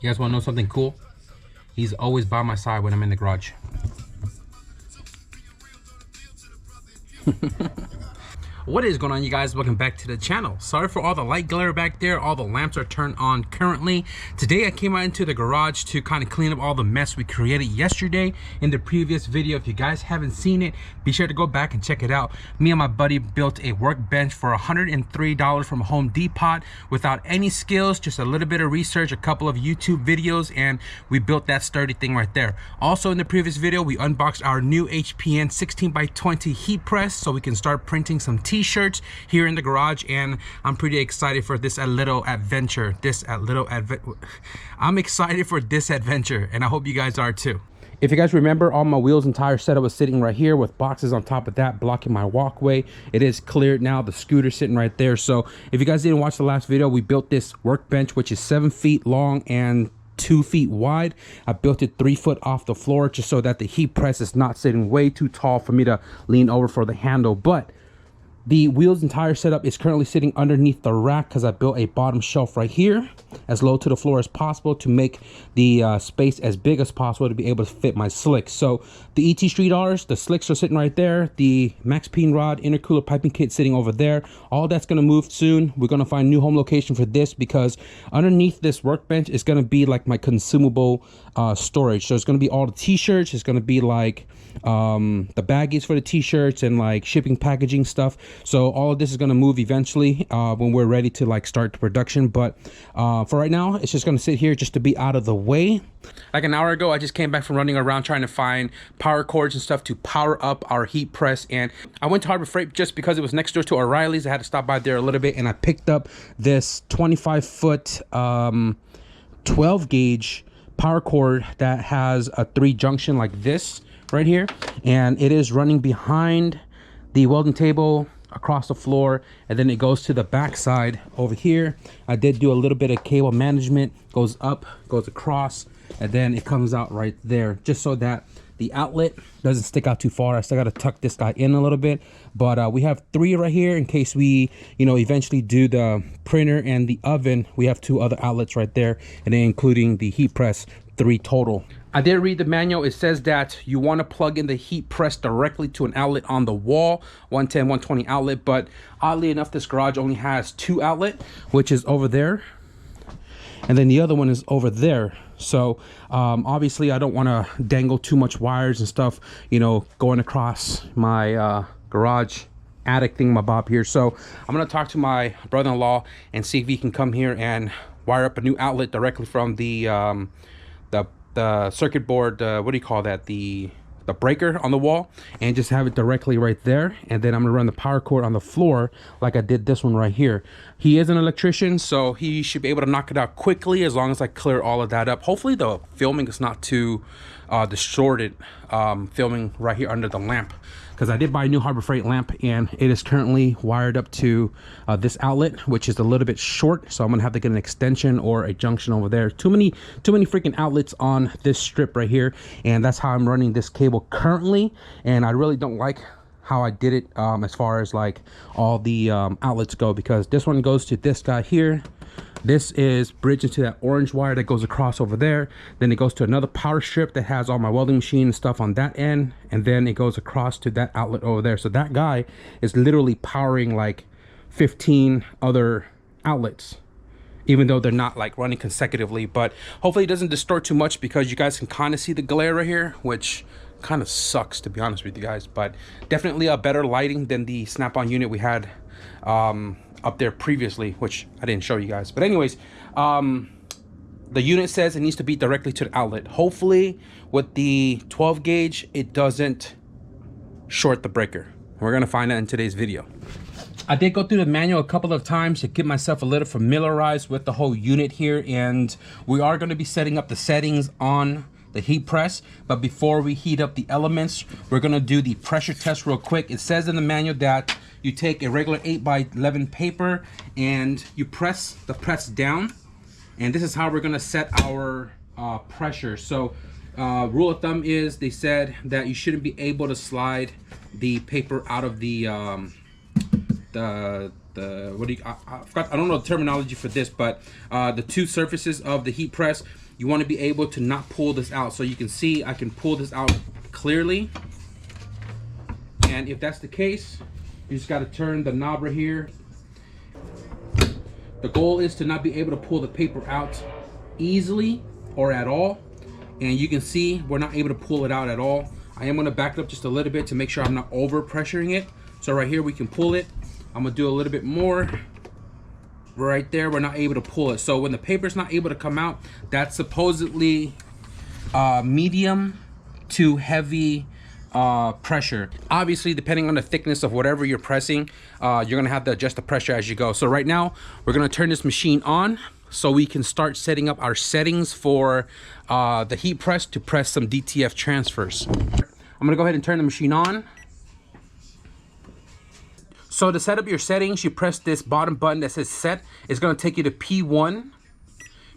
You guys want to know something cool? He's always by my side when I'm in the garage. What is going on, you guys? Welcome back to the channel. Sorry for all the light glare back there. All the lamps are turned on currently. Today I came out into the garage to kind of clean up all the mess we created yesterday in the previous video. If you guys haven't seen it, be sure to go back and check it out. Me and my buddy built a workbench for $103 from Home Depot without any skills, just a little bit of research, a couple of YouTube videos, and we built that sturdy thing right there. Also in the previous video, we unboxed our new HPN 16x20 heat press so we can start printing some t-shirts here in the garage, and I'm pretty excited for this little adventure. I'm excited for this adventure, and I hope you guys are too. If you guys remember, all my wheels and tire setup was sitting right here with boxes on top of that blocking my walkway. It is cleared now. The scooter sitting right there. So if you guys didn't watch the last video, we built this workbench, which is 7 feet long and 2 feet wide. I built it 3 foot off the floor just so that the heat press is not sitting way too tall for me to lean over for the handle. But the wheels and tire setup is currently sitting underneath the rack because I built a bottom shelf right here as low to the floor as possible to make the space as big as possible to be able to fit my slicks. So the ET Street R's, the slicks are sitting right there. The Max Peen rod intercooler piping kit sitting over there. All that's going to move soon. We're going to find a new home location for this because underneath this workbench is going to be like my consumable storage. So it's going to be all the t-shirts. It's going to be like the baggies for the t-shirts and like shipping packaging stuff. So all of this is going to move eventually when we're ready to like start the production, but for right now it's just going to sit here just to be out of the way. Like an hour ago I just came back from running around trying to find power cords and stuff to power up our heat press, and I went to Harbor Freight just because it was next door to O'Reilly's. I had to stop by there a little bit, and I picked up this 25 foot 12 gauge power cord that has a 3 junction like this right here, and it is running behind the welding table across the floor, and then it goes to the back side over here. I did do a little bit of cable management, goes up, goes across, and then it comes out right there just so that the outlet doesn't stick out too far. I still got to tuck this guy in a little bit, but we have 3 right here in case we eventually do the printer and the oven. We have 2 other outlets right there, and then including the heat press, 3 total. I did read the manual. It says that you want to plug in the heat press directly to an outlet on the wall, 110, 120 outlet, but oddly enough, this garage only has 2 outlet, which is over there, and then the other one is over there. So obviously I don't want to dangle too much wires and stuff, going across my garage attic thingamabob here. So I'm going to talk to my brother-in-law and see if he can come here and wire up a new outlet directly from the circuit board, what do you call that, the breaker on the wall, and just have it directly right there. And then I'm gonna run the power cord on the floor like I did this one right here. He is an electrician, so he should be able to knock it out quickly as long as I clear all of that up. Hopefully the filming is not too distorted, filming right here under the lamp, because I did buy a new Harbor Freight lamp, and it is currently wired up to this outlet, which is a little bit short, so I'm gonna have to get an extension or a junction over there. Too many freaking outlets on this strip right here, and that's how I'm running this cable currently. And I really don't like how I did it as far as like all the outlets go, because this one goes to this guy here. This is bridged into that orange wire that goes across over there. Then it goes to another power strip that has all my welding machine and stuff on that end. And then it goes across to that outlet over there. So that guy is literally powering like 15 other outlets, even though they're not like running consecutively. But hopefully it doesn't distort too much, because you guys can kind of see the glare right here, which kind of sucks to be honest with you guys. But definitely a better lighting than the snap-on unit we had up there previously, which I didn't show you guys. But anyways, the unit says it needs to be directly to the outlet. Hopefully with the 12 gauge it doesn't short the breaker. We're gonna find out in today's video. I did go through the manual a couple of times to get myself a little familiarized with the whole unit here, and we are going to be setting up the settings on the heat press. But before we heat up the elements, we're going to do the pressure test real quick. It says in the manual that you take a regular 8x11 paper and you press the press down, and this is how we're going to set our pressure. So rule of thumb is, they said that you shouldn't be able to slide the paper out of the what do you, I forgot, I don't know the terminology for this, but the two surfaces of the heat press, you want to be able to not pull this out. So you can see I can pull this out clearly, and if that's the case, you just got to turn the knob right here. The goal is to not be able to pull the paper out easily or at all, and you can see we're not able to pull it out at all. I am going to back it up just a little bit to make sure I'm not over pressuring it. So right here we can pull it. I'm going to do a little bit more. Right there, we're not able to pull it. So when the paper's not able to come out, that's supposedly medium to heavy pressure. Obviously, depending on the thickness of whatever you're pressing, you're gonna have to adjust the pressure as you go. So right now, we're gonna turn this machine on so we can start setting up our settings for the heat press to press some DTF transfers. I'm gonna go ahead and turn the machine on. So to set up your settings, you press this bottom button that says set. It's gonna take you to P1.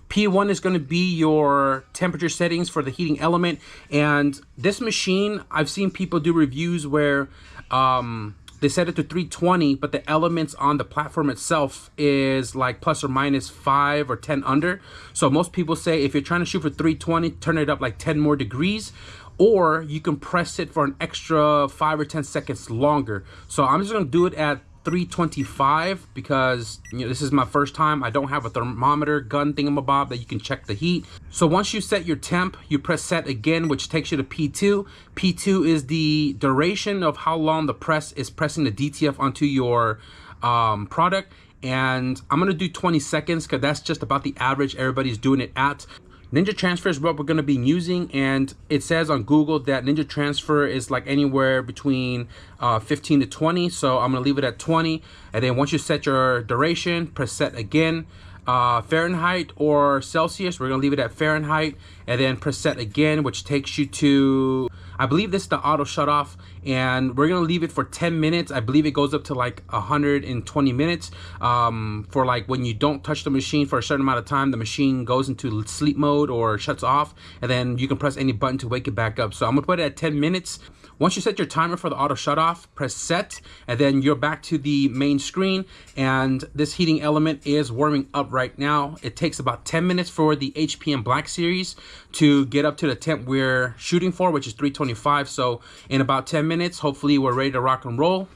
P1 is going to be your temperature settings for the heating element. And this machine, I've seen people do reviews where they set it to 320, but the elements on the platform itself is like plus or minus 5 or 10 under. So most people say if you're trying to shoot for 320, turn it up like 10 more degrees, or you can press it for an extra 5 or 10 seconds longer. So I'm just going to do it at 325 because, you know, this is my first time. I don't have a thermometer gun thingamabob that you can check the heat. So once you set your temp, you press set again, which takes you to P2. P2 is the duration of how long the press is pressing the DTF onto your product. And I'm gonna do 20 seconds because that's just about the average everybody's doing it at. Ninja Transfer is what we're going to be using, and it says on Google that Ninja Transfer is like anywhere between 15 to 20, so I'm going to leave it at 20. And then once you set your duration, press set again. Fahrenheit or Celsius, we're going to leave it at Fahrenheit, and then press set again, which takes you to, I believe this is the auto shut off, and we're going to leave it for 10 minutes. I believe it goes up to like 120 minutes for like when you don't touch the machine for a certain amount of time, the machine goes into sleep mode or shuts off, and then you can press any button to wake it back up. So I'm going to put it at 10 minutes. Once you set your timer for the auto shut off, press set, and then you're back to the main screen, and this heating element is warming up right now. It takes about 10 minutes for the HPM Black Series to get up to the temp we're shooting for, which is 325. So in about 10 minutes, hopefully we're ready to rock and roll.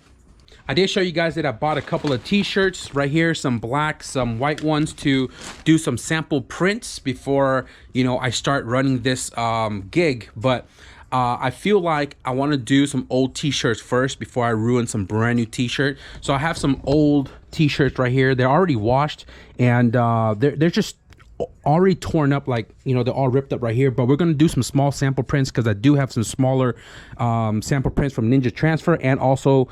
I did show you guys that I bought a couple of t-shirts right here, some black, some white ones, to do some sample prints before, you know, I start running this gig. But I feel like I want to do some old t-shirts first before I ruin some brand new t-shirt. So I have some old t-shirts right here. They're already washed, and they're just already torn up, like, you know, they're all ripped up right here. But we're going to do some small sample prints because I do have some smaller sample prints from Ninja Transfer, and also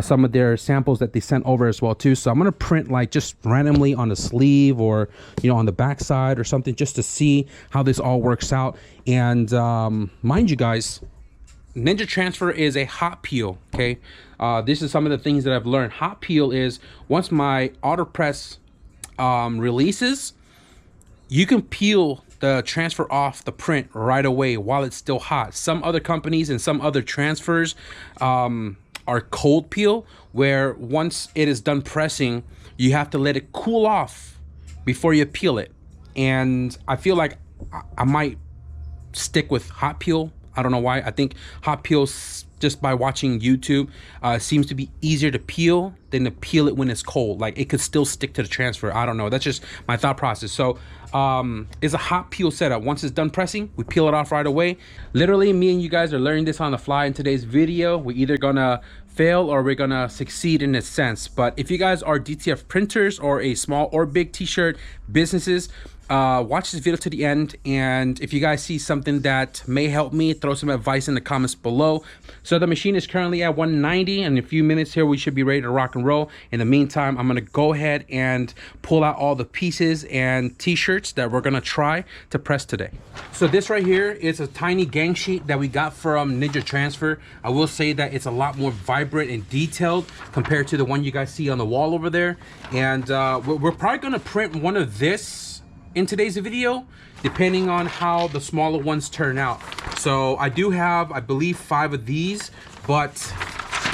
some of their samples that they sent over as well too. So I'm going to print like just randomly on the sleeve, or, you know, on the back side or something, just to see how this all works out. And mind you guys, Ninja Transfer is a hot peel, okay? This is some of the things that I've learned. Hot peel is once my auto press releases, you can peel the transfer off the print right away while it's still hot. Some other companies and some other transfers are cold peel, where once it is done pressing, you have to let it cool off before you peel it. And I feel like I might stick with hot peel. I don't know why. I think hot peel, just by watching YouTube, seems to be easier to peel than to peel it when it's cold. Like, it could still stick to the transfer. I don't know. That's just my thought process. So it's a hot peel setup. Once it's done pressing, we peel it off right away. Literally, me and you guys are learning this on the fly in today's video. We're either gonna fail or we're gonna succeed in a sense. But if you guys are DTF printers or a small or big t-shirt businesses, watch this video to the end, and if you guys see something that may help me, throw some advice in the comments below. So the machine is currently at 190, and in a few minutes here we should be ready to rock and roll. In the meantime, I'm gonna go ahead and pull out all the pieces and t-shirts that we're gonna try to press today. So this right here is a tiny gang sheet that we got from Ninja Transfer. I will say that it's a lot more vibrant and detailed compared to the one you guys see on the wall over there. And we're probably gonna print one of this in today's video, depending on how the smaller ones turn out. So I do have, I believe, 5 of these, but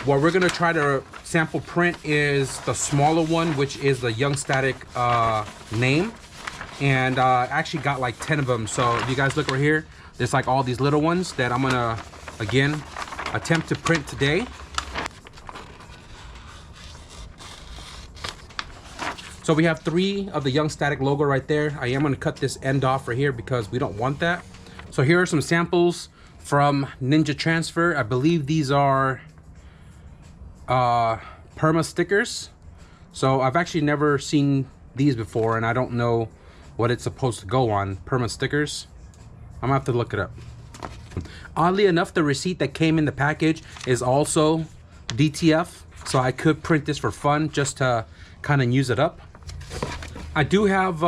what we're gonna try to sample print is the smaller one, which is the Young Static name. And I actually got like 10 of them. So if you guys look right here, there's like all these little ones that I'm gonna, again, attempt to print today. So we have 3 of the Young Static logo right there. I am gonna cut this end off right here because we don't want that. So here are some samples from Ninja Transfer. I believe these are perma stickers. So I've actually never seen these before, and I don't know what it's supposed to go on. Perma stickers. I'm gonna have to look it up. Oddly enough, the receipt that came in the package is also DTF, so I could print this for fun just to kind of use it up. I do have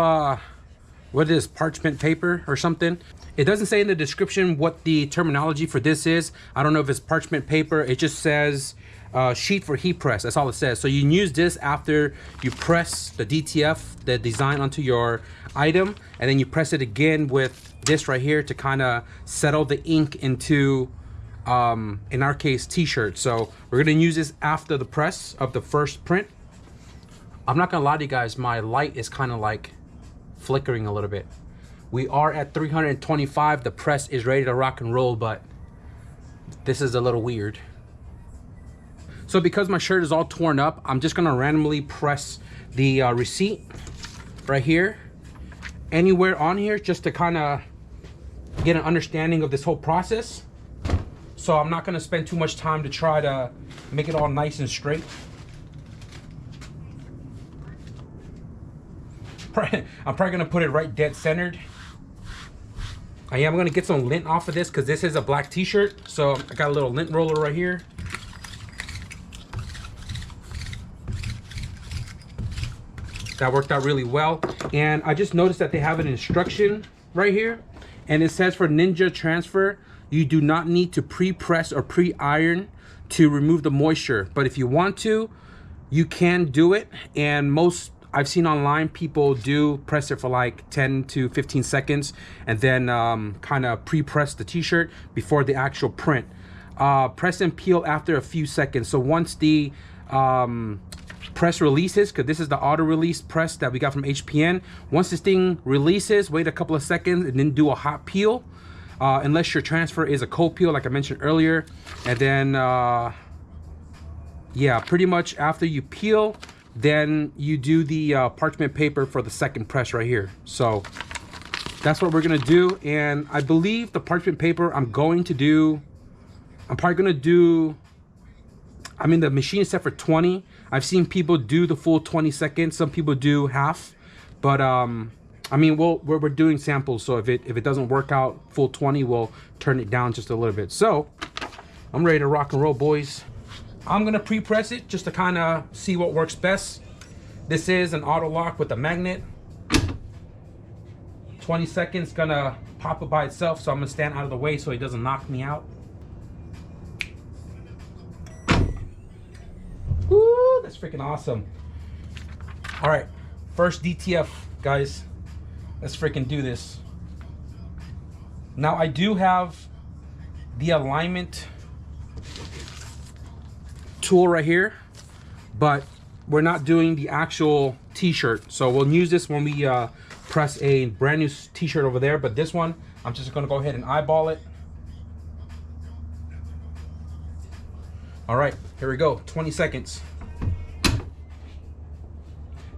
what is parchment paper or something. It doesn't say in the description what the terminology for this is. I don't know if it's parchment paper. It just says sheet for heat press. That's all it says. So you can use this after you press the DTF, the design, onto your item, and then you press it again with this right here to kind of settle the ink into, in our case, t-shirt. So we're gonna use this after the press of the first print. I'm not gonna lie to you guys, my light is kind of like flickering a little bit. We are at 325. The press is ready to rock and roll, but this is a little weird. So because my shirt is all torn up, I'm just gonna randomly press the receipt right here, anywhere on here, just to kind of get an understanding of this whole process. So I'm not gonna spend too much time to try to make it all nice and straight. I'm probably gonna put it right dead centered. I am gonna get some lint off of this because this is a black t-shirt. So I got a little lint roller right here. That worked out really well. And I just noticed that they have an instruction right here. And it says for Ninja Transfer, you do not need to pre-press or pre-iron to remove the moisture. But if you want to, you can do it. And most I've seen online, people do press it for like 10 to 15 seconds and then kind of pre-press the t-shirt before the actual print. Press and peel after a few seconds. So once the press releases, because this is the auto release press that we got from HPN, once this thing releases, wait a couple of seconds and then do a hot peel, unless your transfer is a cold peel like I mentioned earlier. And then yeah, pretty much after you peel, then you do the parchment paper for the second press right here. So that's what we're gonna do. And I believe the parchment paper I'm probably gonna do, I mean, the machine is set for 20. I've seen people do the full 20 seconds. Some people do half, but I mean, we're doing samples. So if it doesn't work out full 20, we'll turn it down just a little bit. So I'm ready to rock and roll, boys. I'm gonna pre-press it just to kind of see what works best. This is an auto lock with a magnet. 20 seconds, gonna pop it by itself. So I'm gonna stand out of the way so it doesn't knock me out. Woo, that's freaking awesome. All right, first DTF, guys. Let's freaking do this. Now I do have the alignment tool right here, but we're not doing the actual t-shirt, so we'll use this when we press a brand new t-shirt over there. But this one, I'm just gonna go ahead and eyeball it. All right, here we go, 20 seconds.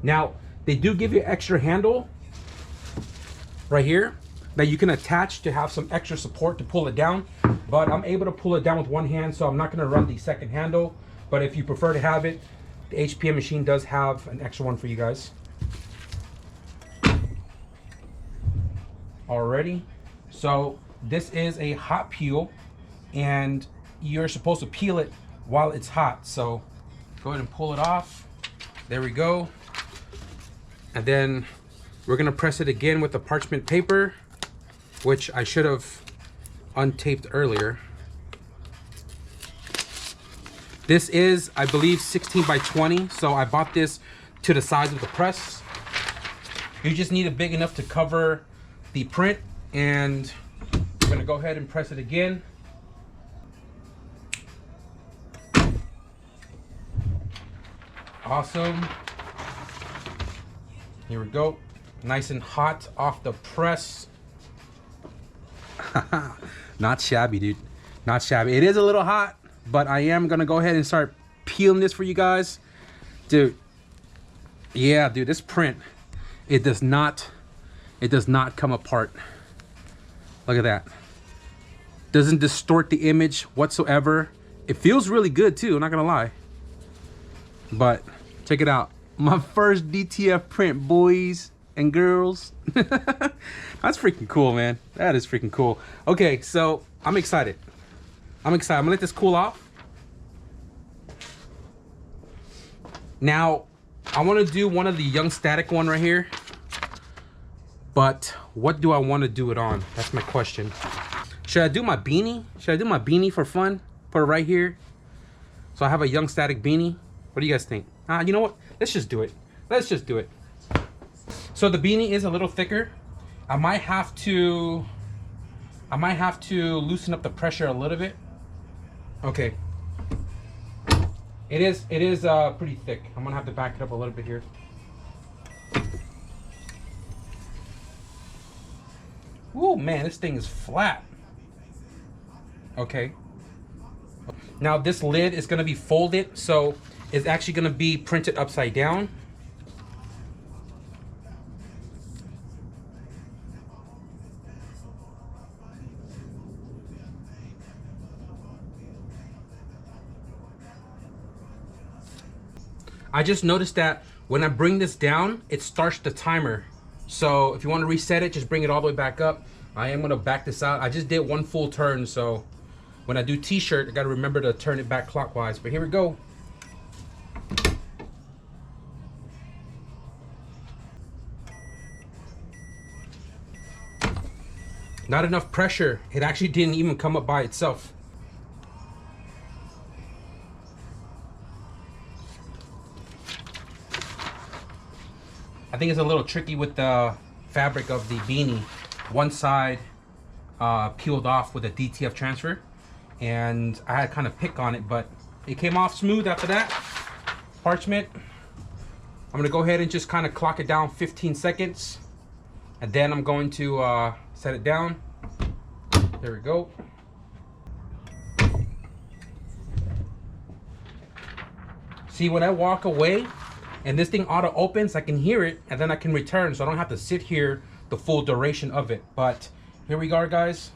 Now they do give you extra handle right here that you can attach to have some extra support to pull it down, but I'm able to pull it down with one hand, so I'm not gonna run the second handle. But if you prefer to have it, the HPN machine does have an extra one for you guys. Alrighty, so this is a hot peel, and you're supposed to peel it while it's hot. So go ahead and pull it off. There we go. And then we're gonna press it again with the parchment paper, which I should have untaped earlier. This is, I believe, 16 by 20. So I bought this to the size of the press. You just need it big enough to cover the print, and we're gonna go ahead and press it again. Awesome. Here we go. Nice and hot off the press. Not shabby, dude. Not shabby. It is a little hot, but I am gonna go ahead and start peeling this for you guys. Dude. Yeah, dude, this print, it does not come apart. Look at that. Doesn't distort the image whatsoever. It feels really good too, I'm not gonna lie. But check it out. My first DTF print, boys and girls. That's freaking cool, man. That is freaking cool. Okay, so I'm excited. I'm gonna let this cool off. Now, I want to do one of the Young Static one right here. But what do I want to do it on? That's my question. Should I do my beanie? Should I do my beanie for fun? Put it right here. So I have a Young Static beanie. What do you guys think? You know what? Let's just do it. Let's just do it. So the beanie is a little thicker. I might have to loosen up the pressure a little bit. Okay. It is pretty thick. I'm gonna have to back it up a little bit here. Ooh, man, this thing is flat. Okay. Now this lid is gonna be folded, so it's actually gonna be printed upside down. I just noticed that when I bring this down, it starts the timer. So if you want to reset it, just bring it all the way back up. I am going to back this out. I just did one full turn, so when I do t-shirt, I got to remember to turn it back clockwise. But here we go. Not enough pressure. It actually didn't even come up by itself. I think it's a little tricky with the fabric of the beanie. One side peeled off with a DTF transfer, and I had kind of pick on it, but it came off smooth after that. Parchment. I'm gonna go ahead and just kind of clock it down 15 seconds, and then I'm going to set it down. There we go. See, when I walk away, and this thing auto opens, I can hear it, and then I can return, so I don't have to sit here the full duration of it. But here we are, guys.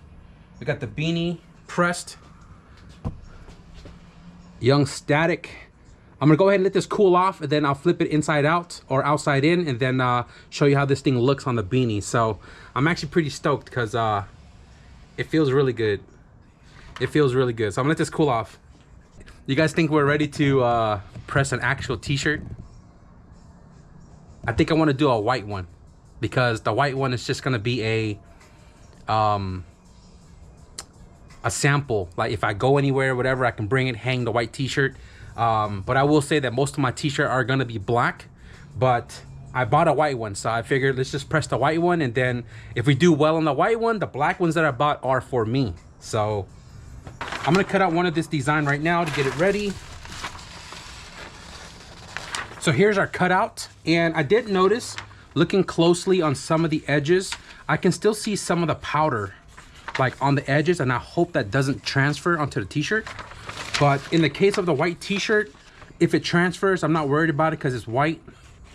We got the beanie pressed. Young Static. I'm gonna go ahead and let this cool off, and then I'll flip it inside out or outside in, and then show you how this thing looks on the beanie. So I'm actually pretty stoked because it feels really good. It feels really good. So I'm gonna let this cool off. You guys think we're ready to press an actual t-shirt? I think I want to do a white one, because the white one is just going to be a sample. Like if I go anywhere, whatever, I can bring it, hang the white t-shirt. But I will say that most of my t-shirt are going to be black, but I bought a white one. So I figured let's just press the white one. And then if we do well on the white one, the black ones that I bought are for me. So I'm going to cut out one of this design right now to get it ready. So here's our cutout, and I did notice, looking closely on some of the edges, I can still see some of the powder like on the edges, and I hope that doesn't transfer onto the t-shirt. But in the case of the white t-shirt, if it transfers, I'm not worried about it because it's white.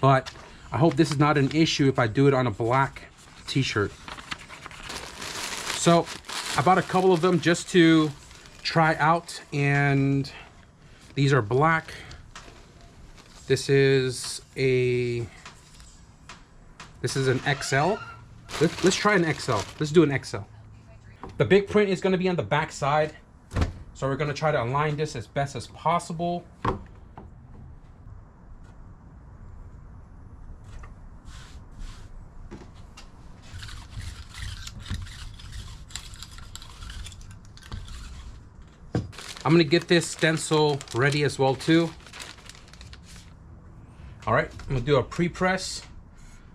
But I hope this is not an issue if I do it on a black t-shirt. So I bought a couple of them just to try out, and these are black. This is an XL. Let's try an XL. Let's do an XL. The big print is going to be on the back side, so we're going to try to align this as best as possible. I'm going to get this stencil ready as well too. All right, I'm gonna do a pre-press.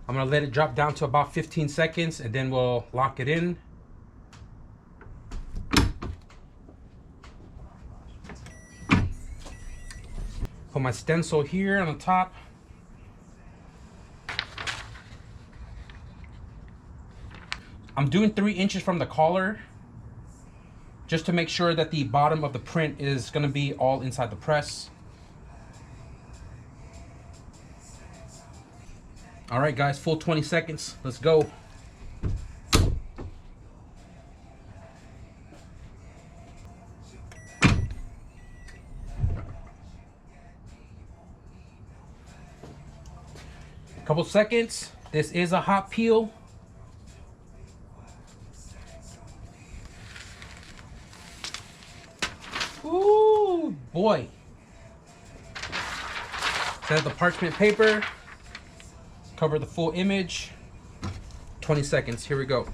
I'm gonna let it drop down to about 15 seconds, and then we'll lock it in. Put my stencil here on the top. I'm doing 3 inches from the collar just to make sure that the bottom of the print is going to be all inside the press. All right, guys, full 20 seconds. Let's go. Couple seconds. This is a hot peel. Ooh, boy. Set the parchment paper. Cover the full image. 20 seconds. Here we go.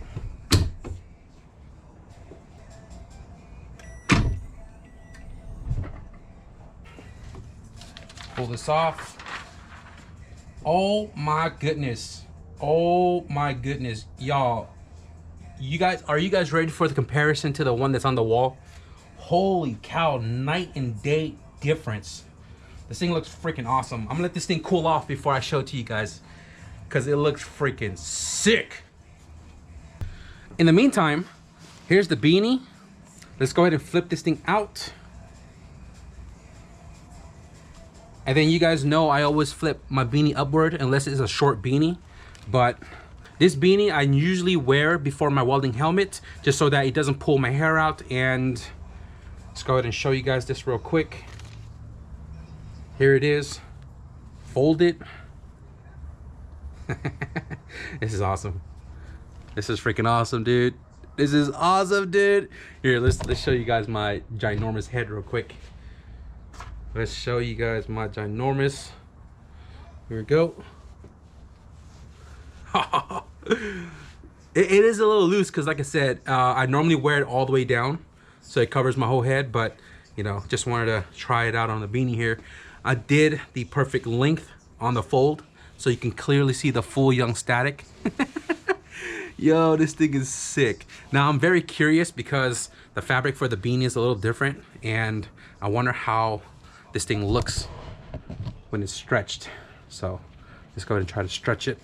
Pull this off. Oh my goodness. Oh my goodness. Y'all, are you guys ready for the comparison to the one that's on the wall? Holy cow, night and day difference. This thing looks freaking awesome. I'm gonna let this thing cool off before I show it to you guys, because it looks freaking sick. In the meantime, here's the beanie. Let's go ahead and flip this thing out. And then you guys know I always flip my beanie upward unless it's a short beanie. But this beanie I usually wear before my welding helmet, just so that it doesn't pull my hair out. And let's go ahead and show you guys this real quick. Here it is. Fold it. This is awesome. This is freaking awesome, dude. This is awesome, dude. Here, let's show you guys my ginormous head real quick. Let's show you guys my ginormous. Here we go. It is a little loose because, like I said, I normally wear it all the way down, so it covers my whole head. But you know, just wanted to try it out on the beanie here. I did the perfect length on the fold, so you can clearly see the full young static. Yo, this thing is sick. Now I'm very curious because the fabric for the beanie is a little different, and I wonder how this thing looks when it's stretched. So let's go ahead and try to stretch it.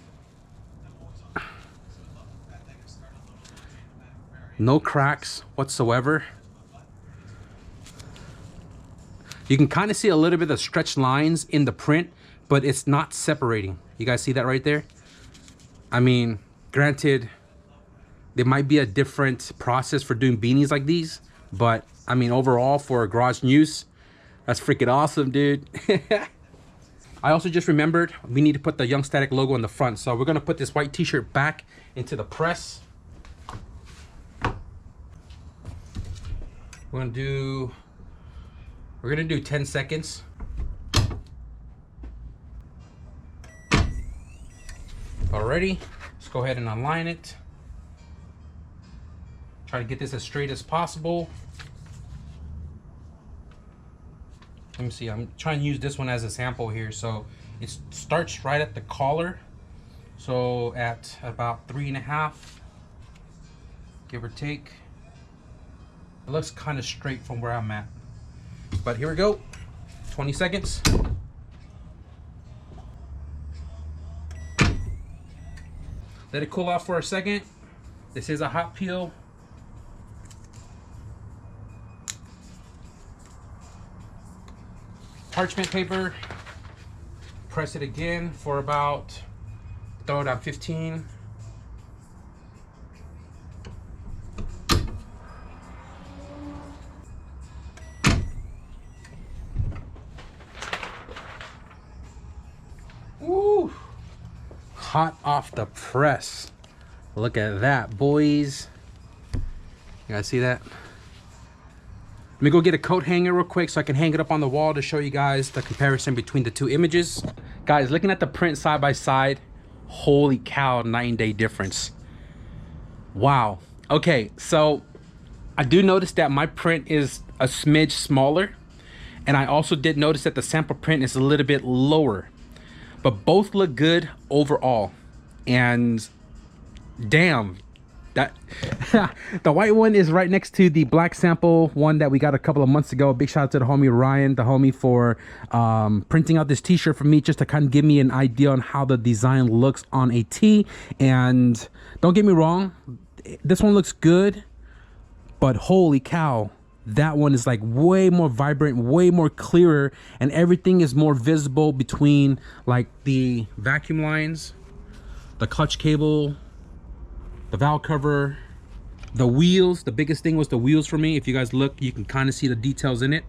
No cracks whatsoever. You can kind of see a little bit of stretched lines in the print, but it's not separating. You guys see that right there? I mean, granted, there might be a different process for doing beanies like these, but I mean, overall for garage use, that's freaking awesome, dude. I also just remembered we need to put the Young Static logo on the front. So we're gonna put this white t-shirt back into the press. We're gonna do 10 seconds. Alrighty, let's go ahead and align it. Try to get this as straight as possible. Let me see, I'm trying to use this one as a sample here. So it starts right at the collar. So at about 3.5, give or take. It looks kind of straight from where I'm at. But here we go, 20 seconds. Let it cool off for a second. This is a hot peel. Parchment paper, press it again for about, throw it on 15. Woo! Hot off the press. Look at that, boys. You guys see that? Let me go get a coat hanger real quick so I can hang it up on the wall to show you guys the comparison between the two images. Guys, looking at the print side by side, holy cow, night and day difference. Wow. Okay, so I do notice that my print is a smidge smaller, and I also did notice that the sample print is a little bit lower, but both look good overall. And damn, that The white one is right next to the black sample one that we got a couple of months ago. Big shout out to the homie Ryan, the homie, for printing out this t-shirt for me, just to kind of give me an idea on how the design looks on a tee. And don't get me wrong, this one looks good, but holy cow, that one is like way more vibrant, way more clearer, and everything is more visible between like the vacuum lines, the clutch cable, the valve cover, the wheels. The biggest thing was the wheels for me. If you guys look, you can kind of see the details in it.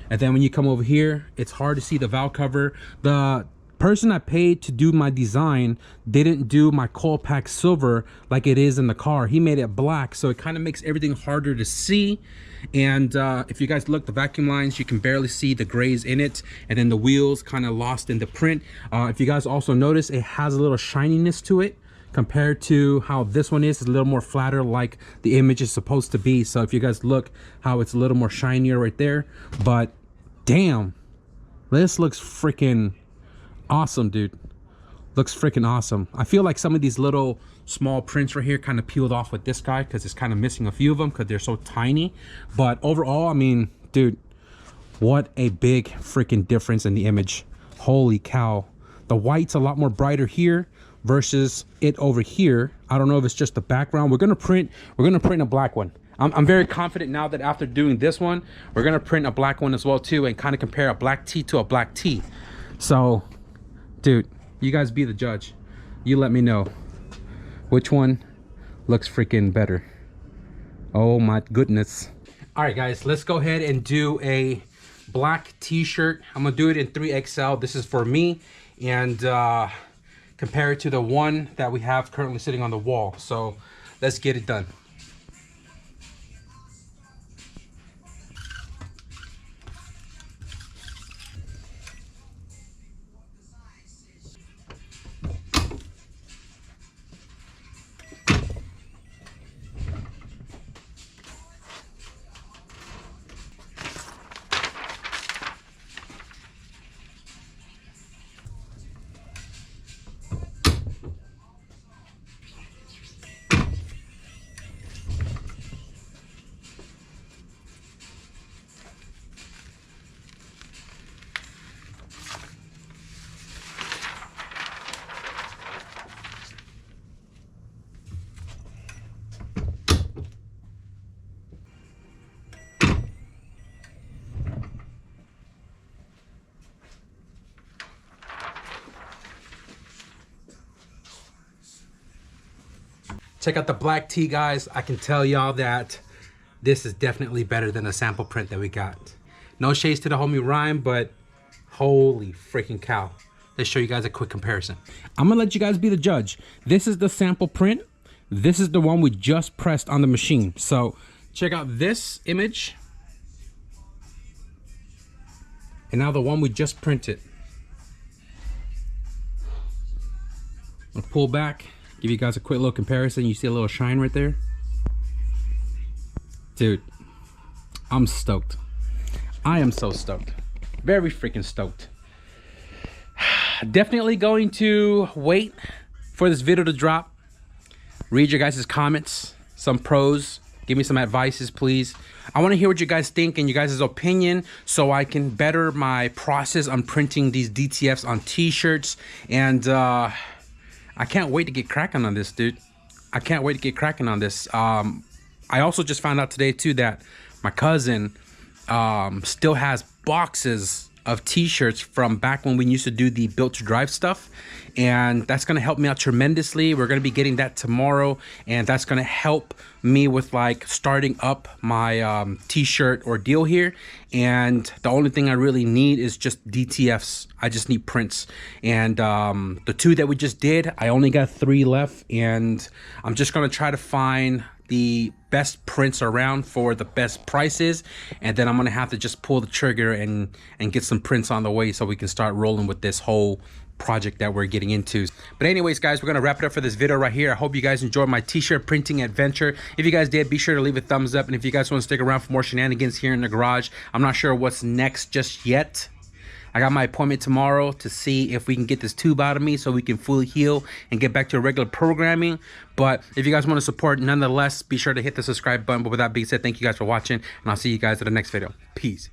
And then when you come over here, it's hard to see the valve cover. The person I paid to do my design didn't do my coil pack silver like it is in the car. He made it black, so it kind of makes everything harder to see. And if you guys look, the vacuum lines, you can barely see the grays in it, and then the wheels kind of lost in the print. If you guys also notice, it has a little shininess to it compared to how this one is. It's a little more flatter like the image is supposed to be. So if you guys look how it's a little more shinier right there, but damn, this looks freaking awesome, dude. Looks freaking awesome. I feel like some of these little small prints right here kind of peeled off with this guy because it's kind of missing a few of them because they're so tiny. But overall, I mean, dude, what a big freaking difference in the image. Holy cow. The white's a lot more brighter here versus it over here. I don't know if it's just the background. We're gonna print a black one. I'm very confident now that after doing this one, we're gonna print a black one as well too, and kind of compare a black tee to a black tee. So dude, you guys be the judge. You let me know which one looks freaking better. Oh my goodness. All right guys, let's go ahead and do a black t-shirt. I'm gonna do it in 3XL. This is for me, and compare it to the one that we have currently sitting on the wall. So let's get it done. Check out the black tee, guys. I can tell y'all that this is definitely better than the sample print that we got. No shades to the homie Ryan, but holy freaking cow. Let's show you guys a quick comparison. I'm gonna let you guys be the judge. This is the sample print. This is the one we just pressed on the machine. So check out this image. And now the one we just printed. I'll pull back. Give you guys a quick little comparison. You see a little shine right there? Dude, I'm stoked. I am so stoked. Very freaking stoked. Definitely going to wait for this video to drop. Read your guys' comments, some pros. Give me some advices, please. I want to hear what you guys think and you guys' opinion so I can better my process on printing these DTFs on t-shirts. And I can't wait to get cracking on this, dude. I can't wait to get cracking on this. I also just found out today too that my cousin still has boxes of t-shirts from back when we used to do the built to drive stuff, and that's going to help me out tremendously. We're going to be getting that tomorrow, and that's going to help me with like starting up my t-shirt ordeal here. And the only thing I really need is just DTFs. I just need prints, and the two that we just did, I only got 3 left, and I'm just going to try to find the best prints around for the best prices, and then I'm gonna have to just pull the trigger and get some prints on the way so we can start rolling with this whole project that we're getting into. But anyways, guys, we're gonna wrap it up for this video right here. I hope you guys enjoyed my t-shirt printing adventure. If you guys did, be sure to leave a thumbs up, and if you guys want to stick around for more shenanigans here in the garage, I'm not sure what's next just yet, I got my appointment tomorrow to see if we can get this tube out of me so we can fully heal and get back to regular programming. But if you guys want to support, nonetheless, be sure to hit the subscribe button. But with that being said, thank you guys for watching, and I'll see you guys in the next video. Peace.